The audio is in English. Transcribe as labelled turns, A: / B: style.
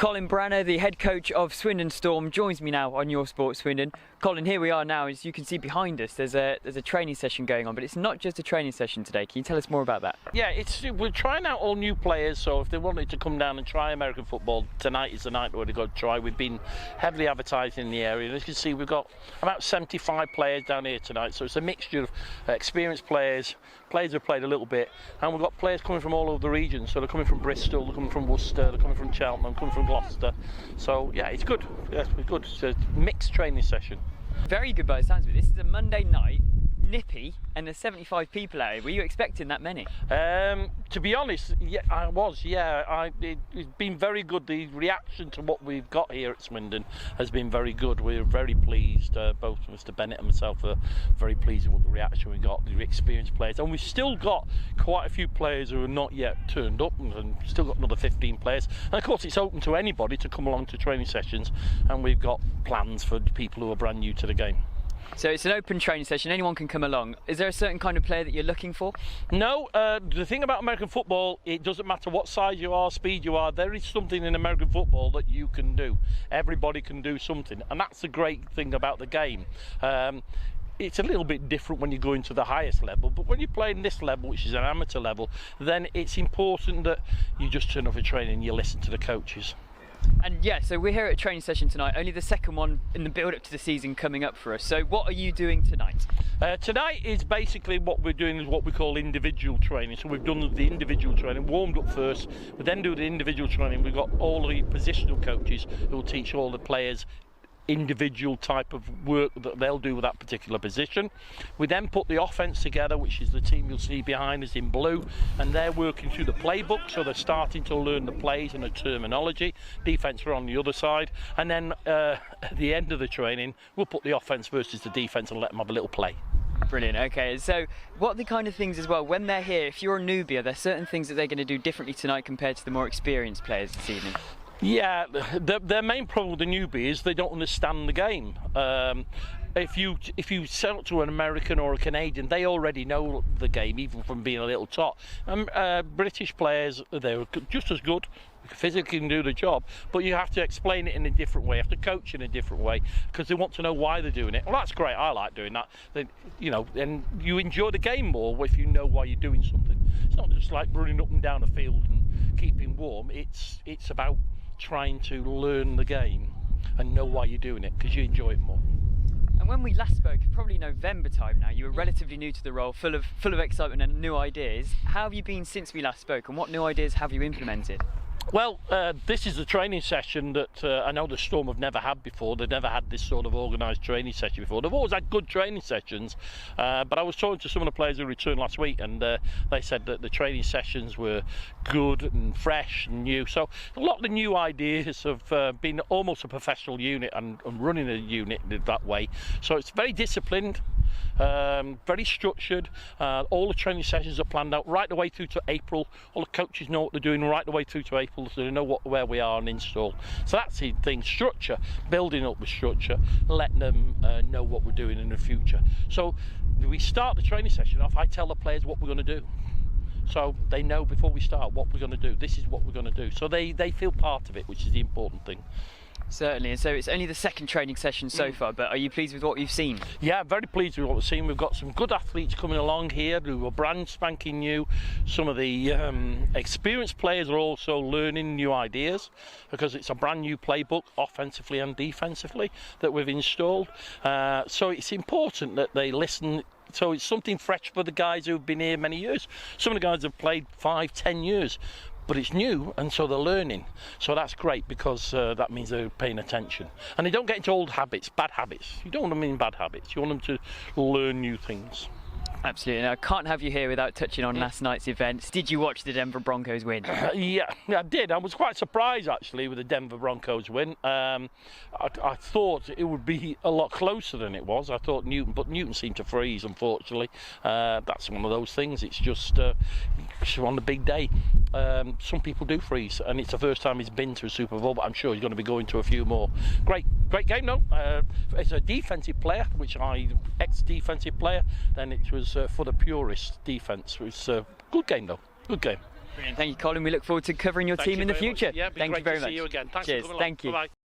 A: Colin Branagh, the head coach of Swindon Storm, joins me now on Your Sport Swindon. Colin, here we are now. As you can see behind us, there's a training session going on, but it's not just a training session today. Can you tell us more about that?
B: Yeah, we're trying out all new players, so if they wanted to come down and try American football, tonight is the night where they've got to try. We've been heavily advertised in the area, and as you can see, we've got about 75 players down here tonight, so it's a mixture of experienced players who've played a little bit, and we've got players coming from all over the region. So they're coming from Bristol, they're coming from Worcester, they're coming from Cheltenham, coming from Gloucester. So yeah, it's good. Yes, it's good. It's a mixed training session.
A: Very good by the sounds of it. This is a Monday night, nippy, and there's 75 people out here. Were you expecting that many?
B: To be honest, yeah, I was. Yeah, it's been very good. The reaction to what we've got here at Swindon has been very good. We're very pleased. Both Mr. Bennett and myself are very pleased with the reaction we got. The experienced players, and we've still got quite a few players who are not yet turned up, and still got another 15 players. And of course, it's open to anybody to come along to training sessions, and we've got plans for people who are brand new to the game.
A: So it's an open training session, anyone can come along. Is there a certain kind of player that you're looking for?
B: No, the thing about American football, it doesn't matter what size you are, speed you are, there is something in American football that you can do. Everybody can do something, and that's the great thing about the game. It's a little bit different when you go into the highest level, but when you're playing this level, which is an amateur level, then it's important that you just turn up for training and you listen to the coaches.
A: And yeah, so we're here at a training session tonight, only the second one in the build-up to the season coming up for us. So what are you doing tonight?
B: Tonight is basically what we're doing is what we call individual training. So we've done the individual training, warmed up first, we then do the individual training. We've got all the positional coaches who will teach all the players individual type of work that they'll do with that particular position. We then put the offense together, which is the team you'll see behind us in blue, and they're working through the playbook, so they're starting to learn the plays and the terminology. Defense are on the other side, and then at the end of the training we'll put the offense versus the defense and let them have a little play.
A: Brilliant. Okay, so what are the kind of things as well, when they're here, if you're a newbie, are there certain things that they're going to do differently tonight compared to the more experienced players this evening?
B: Yeah, their main problem with the newbie is they don't understand the game. If you sell it to an American or a Canadian, they already know the game, even from being a little tot. British players, they're just as good, physically can do the job, but you have to explain it in a different way, you have to coach in a different way, because they want to know why they're doing it. Well, that's great, I like doing that. And you enjoy the game more if you know why you're doing something. It's not just like running up and down a field and keeping warm, it's about trying to learn the game and know why you're doing it, because you enjoy it more.
A: And when we last spoke, probably November time now, you were relatively new to the role, full of excitement and new ideas. How have you been since we last spoke, and what new ideas have you implemented?
B: Well, this is a training session that I know the Storm have never had before. They've never had this sort of organised training session before. They've always had good training sessions, but I was talking to some of the players who returned last week, and they said that the training sessions were good and fresh and new. So a lot of the new ideas have been almost a professional unit and running a unit that way. So it's very disciplined. Very structured. All the training sessions are planned out right the way through to April. All the coaches know what they're doing right the way through to April, so they know where we are and install. So that's the thing, structure, building up with structure, letting them know what we're doing in the future. So we start the training session off, I tell the players what we're going to do. So they know before we start what we're going to do. This is what we're going to do. So they feel part of it, which is the important thing.
A: Certainly, and so it's only the second training session so far, but are you pleased with what you've seen?
B: Yeah, very pleased with what we've seen. We've got some good athletes coming along here who are brand spanking new. Some of the experienced players are also learning new ideas, because it's a brand new playbook, offensively and defensively, that we've installed. So it's important that they listen. So it's something fresh for the guys who've been here many years. Some of the guys have played 5-10 years. But it's new, and so they're learning. So that's great, because that means they're paying attention. And they don't get into old habits, bad habits. You don't want them in bad habits. You want them to learn new things.
A: Absolutely. Now, I can't have you here without touching on last night's events. Did you watch the Denver Broncos win?
B: Yeah, I did. I was quite surprised, actually, with the Denver Broncos win. I thought it would be a lot closer than it was. I thought Newton seemed to freeze, unfortunately. That's one of those things. It's just on the big day. Some people do freeze, and it's the first time he's been to a Super Bowl, but I'm sure he's going to be going to a few more. Great game, though. It's a defensive player, ex-defensive player, then it was for the purist defence. It was a good game, though. Good game.
A: Brilliant. Thank you, Colin. We look forward to covering your
B: Thank
A: team
B: you
A: in the
B: very much.
A: future.
B: Yeah, it'd be
A: Thank
B: great
A: you very
B: to
A: much.
B: see you again. Thanks
A: Cheers.
B: for coming
A: Thank
B: along.
A: you.
B: Bye-bye.